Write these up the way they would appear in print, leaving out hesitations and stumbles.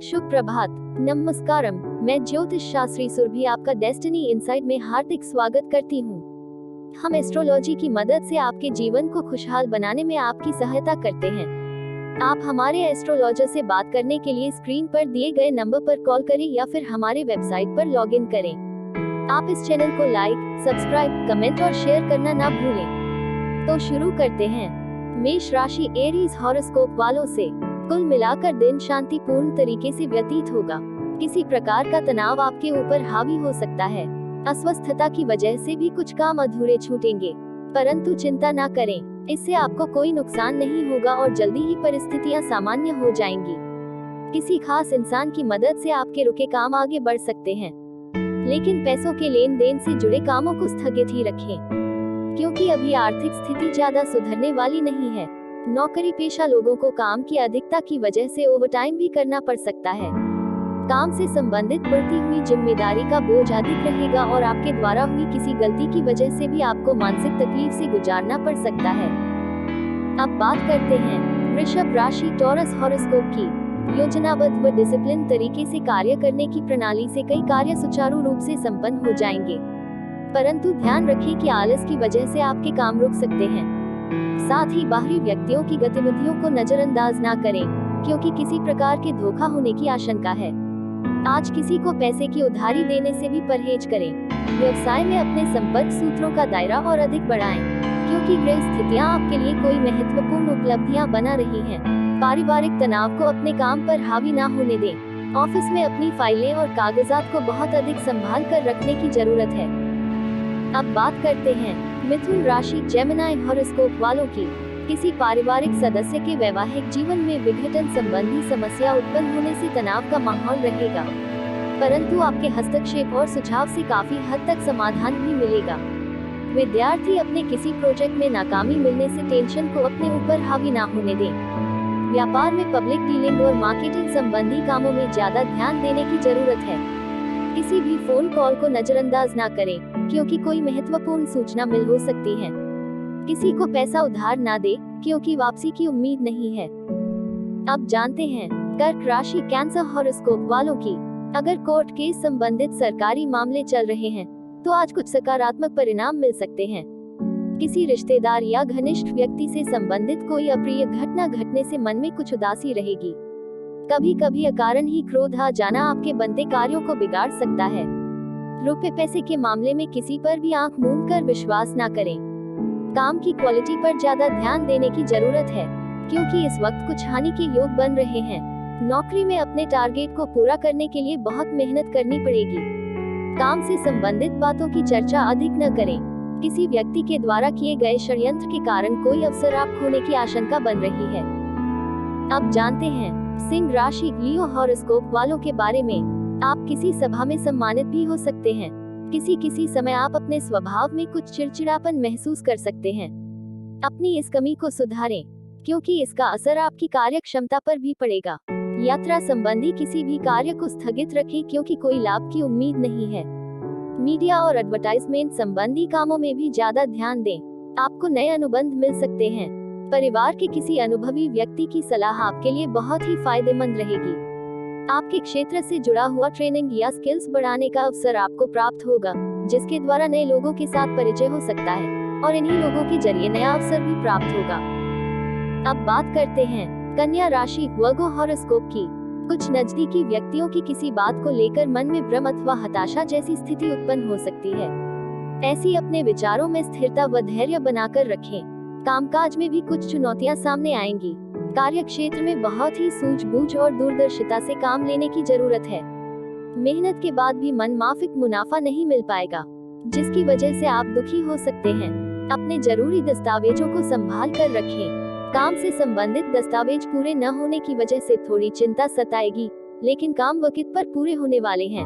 शुभ प्रभात, नमस्कारम। मैं ज्योतिष शास्त्री सुरभि आपका डेस्टिनी इनसाइट में हार्दिक स्वागत करती हूँ। हम एस्ट्रोलॉजी की मदद से आपके जीवन को खुशहाल बनाने में आपकी सहायता करते हैं। आप हमारे एस्ट्रोलॉजर से बात करने के लिए स्क्रीन पर दिए गए नंबर पर कॉल करें या फिर हमारे वेबसाइट पर लॉग इन करें। आप इस चैनल को लाइक, सब्सक्राइब, कमेंट और शेयर करना ना भूलें। तो शुरू करते हैं। मेष राशि एरीज हॉरोस्कोप वालों से कुल मिलाकर दिन शांतिपूर्ण तरीके से व्यतीत होगा। किसी प्रकार का तनाव आपके ऊपर हावी हो सकता है। अस्वस्थता की वजह से भी कुछ काम अधूरे छूटेंगे, परंतु चिंता ना करें, इससे आपको कोई नुकसान नहीं होगा और जल्दी ही परिस्थितियां सामान्य हो जाएंगी। किसी खास इंसान की मदद से आपके रुके काम आगे बढ़ सकते हैं, लेकिन पैसों के लेन देन से जुड़े कामों को स्थगित ही रखें, क्योंकि अभी आर्थिक स्थिति ज्यादा सुधरने वाली नहीं है। नौकरी पेशा लोगों को काम की अधिकता की वजह से ओवरटाइम भी करना पड़ सकता है। काम से संबंधित बढ़ती हुई जिम्मेदारी का बोझ अधिक रहेगा और आपके द्वारा हुई किसी गलती की वजह से भी आपको मानसिक तकलीफ से गुजारना पड़ सकता है। अब बात करते हैं वृषभ राशि टॉरस हॉरोस्कोप की। योजनाबद्ध व डिसिप्लिन तरीके से कार्य करने की प्रणाली से कई कार्य सुचारू रूप से संपन्न हो जाएंगे, परंतु ध्यान रखें कि आलस की वजह से आपके काम रुक सकते हैं। साथ ही बाहरी व्यक्तियों की गतिविधियों को नजरअंदाज ना करें, क्योंकि किसी प्रकार के धोखा होने की आशंका है। आज किसी को पैसे की उधारी देने से भी परहेज करें। व्यवसाय में अपने संपर्क सूत्रों का दायरा और अधिक बढ़ाएं, क्योंकि ग्रह स्थितियां आपके लिए कोई महत्वपूर्ण उपलब्धियां बना रही हैं। पारिवारिक तनाव को अपने काम पर हावी ना होने दें। ऑफिस में अपनी फाइलें और कागजात को बहुत अधिक संभाल कर रखने की जरूरत है। अब बात करते हैं मिथुन राशि जेमिनी हॉरोस्कोप वालों की। किसी पारिवारिक सदस्य के वैवाहिक जीवन में विघटन संबंधी समस्या उत्पन्न होने से तनाव का माहौल रहेगा, परंतु आपके हस्तक्षेप और सुझाव से काफी हद तक समाधान भी मिलेगा। विद्यार्थी अपने किसी प्रोजेक्ट में नाकामी मिलने से टेंशन को अपने ऊपर हावी ना होने दें। व्यापार में पब्लिक डीलिंग और मार्केटिंग संबंधी कामों में ज्यादा ध्यान देने की जरूरत है। किसी भी फोन कॉल को नजरअंदाज ना करें, क्योंकि कोई महत्वपूर्ण सूचना मिल हो सकती है। किसी को पैसा उधार ना दे, क्योंकि वापसी की उम्मीद नहीं है। अब जानते हैं कर्क राशि कैंसर हॉरोस्कोप वालों की। अगर कोर्ट केस संबंधित सरकारी मामले चल रहे हैं, तो आज कुछ सकारात्मक परिणाम मिल सकते हैं। किसी रिश्तेदार या घनिष्ठ व्यक्ति से संबंधित कोई अप्रिय घटना घटने से मन में कुछ उदासी रहेगी। कभी कभी अकारण ही क्रोध आ जाना आपके बनते कार्यों को बिगाड़ सकता है। रुपए पैसे के मामले में किसी पर भी आंख मूंद कर विश्वास ना करें। काम की क्वालिटी पर ज्यादा ध्यान देने की जरूरत है, क्योंकि इस वक्त कुछ हानि के योग बन रहे हैं। नौकरी में अपने टारगेट को पूरा करने के लिए बहुत मेहनत करनी पड़ेगी। काम से संबंधित बातों की चर्चा अधिक न करें। किसी व्यक्ति के द्वारा किए गए षड्यंत्र के कारण कोई अवसर आप खोने की आशंका बन रही है। अब जानते हैं सिंह राशि लियो हॉरोस्कोप वालों के बारे में। आप किसी सभा में सम्मानित भी हो सकते हैं। किसी समय आप अपने स्वभाव में कुछ चिड़चिड़ापन महसूस कर सकते हैं। अपनी इस कमी को सुधारें, क्योंकि इसका असर आपकी कार्य क्षमता पर भी पड़ेगा। यात्रा संबंधी किसी भी कार्य को स्थगित रखें, क्योंकि कोई लाभ की उम्मीद नहीं है। मीडिया और एडवर्टाइजमेंट संबंधी कामों में भी ज्यादा ध्यान दें। आपको नए अनुबंध मिल सकते हैं। परिवार के किसी अनुभवी व्यक्ति की सलाह आपके लिए बहुत ही फायदेमंद रहेगी। आपके क्षेत्र से जुड़ा हुआ ट्रेनिंग या स्किल्स बढ़ाने का अवसर आपको प्राप्त होगा, जिसके द्वारा नए लोगों के साथ परिचय हो सकता है और इन्हीं लोगों के जरिए नया अवसर भी प्राप्त होगा। अब बात करते हैं कन्या राशि वर्गो हॉरोस्कोप की। कुछ नजदीकी व्यक्तियों की किसी बात को लेकर मन में भ्रम अथवा हताशा जैसी स्थिति उत्पन्न हो सकती है। ऐसी अपने विचारों में स्थिरता व धैर्य बनाकर रखें। कामकाज में भी कुछ चुनौतियां सामने आएंगी। कार्य क्षेत्र में बहुत ही सूझबूझ और दूरदर्शिता से काम लेने की जरूरत है। मेहनत के बाद भी मन माफिक मुनाफा नहीं मिल पाएगा, जिसकी वजह से आप दुखी हो सकते हैं। अपने जरूरी दस्तावेजों को संभाल कर रखें। काम से संबंधित दस्तावेज पूरे न होने की वजह से थोड़ी चिंता सताएगी, लेकिन काम वक्त पर पूरे होने वाले हैं।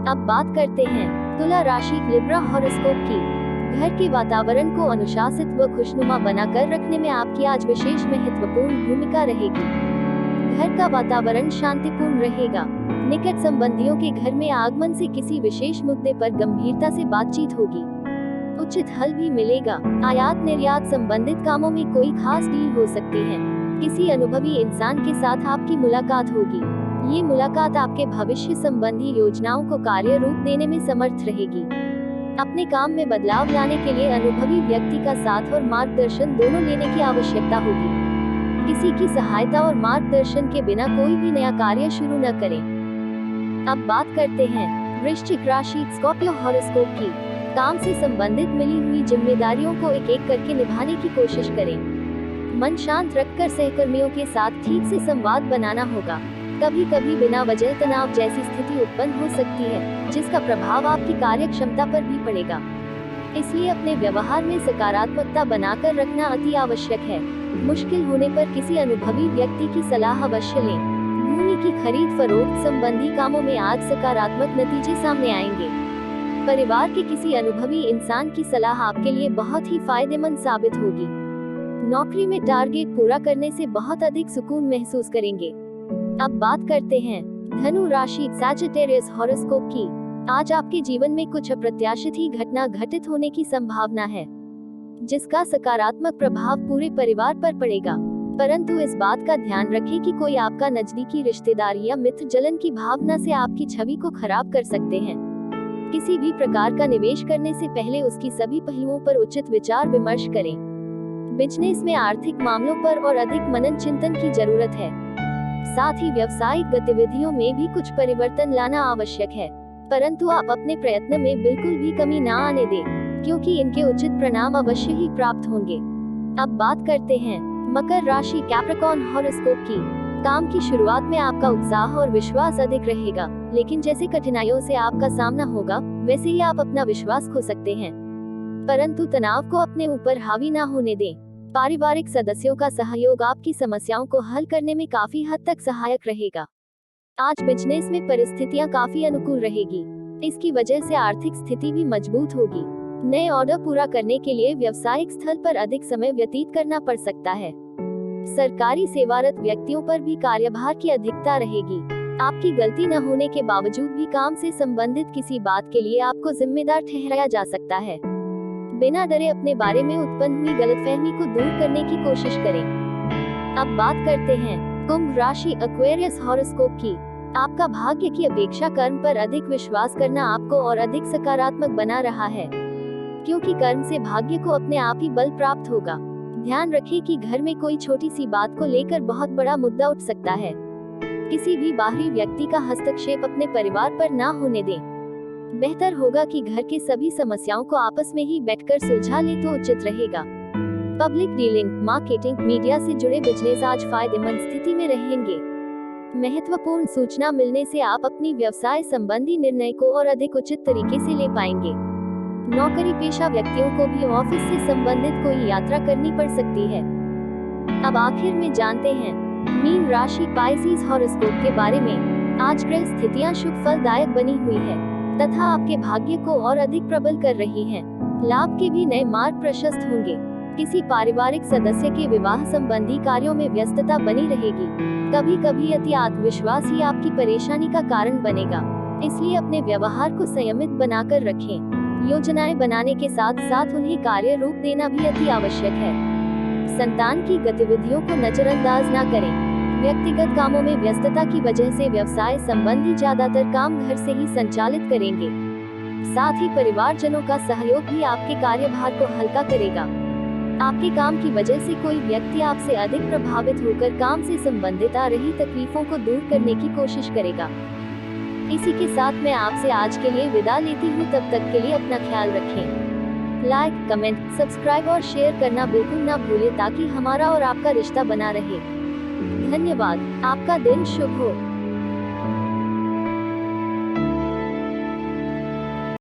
अब बात करते हैं तुला राशि लिब्रा हॉरोस्कोप की। घर के वातावरण को अनुशासित व खुशनुमा बनाकर रखने में आपकी आज विशेष महत्वपूर्ण भूमिका रहेगी। घर का वातावरण शांतिपूर्ण रहेगा। निकट संबंधियों के घर में आगमन से किसी विशेष मुद्दे पर गंभीरता से बातचीत होगी। उचित हल भी मिलेगा। आयात निर्यात संबंधित कामों में कोई खास डील हो सकती है। किसी अनुभवी इंसान के साथ आपकी मुलाकात होगी। ये मुलाकात आपके भविष्य संबंधी योजनाओं को कार्य रूप देने में समर्थ रहेगी। अपने काम में बदलाव लाने के लिए अनुभवी व्यक्ति का साथ और मार्गदर्शन दोनों लेने की आवश्यकता होगी। किसी की सहायता और मार्गदर्शन के बिना कोई भी नया कार्य शुरू न करें। अब बात करते हैं वृश्चिक राशि स्कॉर्पियो हॉरोस्कोप की। काम से संबंधित मिली हुई जिम्मेदारियों को एक एक करके निभाने की कोशिश करें। मन शांत रखकर सहकर्मियों के साथ ठीक से संवाद बनाना होगा। कभी कभी बिना वजह तनाव जैसी स्थिति उत्पन्न हो सकती है, जिसका प्रभाव आपकी कार्य क्षमता पर भी पड़ेगा। इसलिए अपने व्यवहार में सकारात्मकता बनाकर रखना अति आवश्यक है। मुश्किल होने पर किसी अनुभवी व्यक्ति की सलाह अवश्य लें। भूमि की खरीद फरोख्त संबंधी कामों में आज सकारात्मक नतीजे सामने आएंगे। परिवार के किसी अनुभवी इंसान की सलाह आपके लिए बहुत ही फायदेमंद साबित होगी। नौकरी में टारगेट पूरा करने से बहुत अधिक सुकून महसूस करेंगे। अब बात करते हैं धनु राशि सैजिटेरियस हॉरोस्कोप की। आज आपके जीवन में कुछ अप्रत्याशित ही घटना घटित होने की संभावना है, जिसका सकारात्मक प्रभाव पूरे परिवार पर पड़ेगा। परंतु इस बात का ध्यान रखें कि कोई आपका नजदीकी रिश्तेदार या मित्र जलन की भावना से आपकी छवि को खराब कर सकते हैं। किसी भी प्रकार का निवेश करने से पहले उसकी सभी पहलुओं पर उचित विचार विमर्श करें। बिजनेस में आर्थिक मामलों पर और अधिक मनन चिंतन की जरूरत है। साथ ही व्यावसायिक गतिविधियों में भी कुछ परिवर्तन लाना आवश्यक है, परंतु आप अपने प्रयत्न में बिल्कुल भी कमी ना आने दें, क्योंकि इनके उचित परिणाम अवश्य ही प्राप्त होंगे। अब बात करते हैं मकर राशि कैप्रिकॉर्न हॉरोस्कोप की। काम की शुरुआत में आपका उत्साह और विश्वास अधिक रहेगा, लेकिन जैसे कठिनाइयों से आपका सामना होगा, वैसे ही आप अपना विश्वास खो सकते हैं। परंतु तनाव को अपने ऊपर हावी ना होने दें। पारिवारिक सदस्यों का सहयोग आपकी समस्याओं को हल करने में काफी हद तक सहायक रहेगा। आज बिजनेस में परिस्थितियां काफी अनुकूल रहेगी। इसकी वजह से आर्थिक स्थिति भी मजबूत होगी। नए ऑर्डर पूरा करने के लिए व्यावसायिक स्थल पर अधिक समय व्यतीत करना पड़ सकता है। सरकारी सेवारत व्यक्तियों पर भी कार्यभार की अधिकता रहेगी। आपकी गलती न होने के बावजूद भी काम से संबंधित किसी बात के लिए आपको जिम्मेदार ठहराया जा सकता है। बिना डरे अपने बारे में उत्पन्न हुई गलतफहमी को दूर करने की कोशिश करें। अब बात करते हैं कुंभ राशि एक्वेरियस हॉरोस्कोप की। आपका भाग्य की अपेक्षा कर्म पर अधिक विश्वास करना आपको और अधिक सकारात्मक बना रहा है, क्योंकि कर्म से भाग्य को अपने आप ही बल प्राप्त होगा। ध्यान रखें कि घर में कोई छोटी सी बात को लेकर बहुत बड़ा मुद्दा उठ सकता है। किसी भी बाहरी व्यक्ति का हस्तक्षेप अपने परिवार पर ना होने दें। बेहतर होगा कि घर के सभी समस्याओं को आपस में ही बैठकर सुलझा ले तो उचित रहेगा। पब्लिक डीलिंग, मार्केटिंग, मीडिया से जुड़े बिजनेस आज फायदेमंद स्थिति में रहेंगे। महत्वपूर्ण सूचना मिलने से आप अपनी व्यवसाय संबंधी निर्णय को और अधिक उचित तरीके से ले पाएंगे। नौकरी पेशा व्यक्तियों को भी ऑफिस से संबंधित कोई यात्रा करनी पड़ सकती है। अब आखिर में जानते हैं मीन राशि पाइसेस हॉरोस्कोप के बारे में। आज ग्रह स्थितियां शुभ फलदायक बनी हुई है तथा आपके भाग्य को और अधिक प्रबल कर रही हैं। लाभ के भी नए मार्ग प्रशस्त होंगे। किसी पारिवारिक सदस्य के विवाह संबंधी कार्यों में व्यस्तता बनी रहेगी। कभी कभी अति आत्मविश्वास ही आपकी परेशानी का कारण बनेगा, इसलिए अपने व्यवहार को संयमित बनाकर रखें। योजनाएं बनाने के साथ साथ उन्हें कार्य रूप देना भी अति आवश्यक है। संतान की गतिविधियों को नजरअंदाज न करें। व्यक्तिगत कामों में व्यस्तता की वजह से व्यवसाय संबंधी ज्यादातर काम घर से ही संचालित करेंगे। साथ ही परिवारजनों का सहयोग भी आपके कार्यभार को हल्का करेगा। आपके काम की वजह से कोई व्यक्ति आपसे अधिक प्रभावित होकर काम से संबंधित आ रही तकलीफों को दूर करने की कोशिश करेगा। इसी के साथ मैं आपसे आज के लिए विदा लेती हूँ। तब तक के लिए अपना ख्याल रखें। लाइक, कमेंट, सब्सक्राइब और शेयर करना बिल्कुल ना भूलें ताकि हमारा और आपका रिश्ता बना रहे। धन्यवाद। आपका दिन शुभ हो।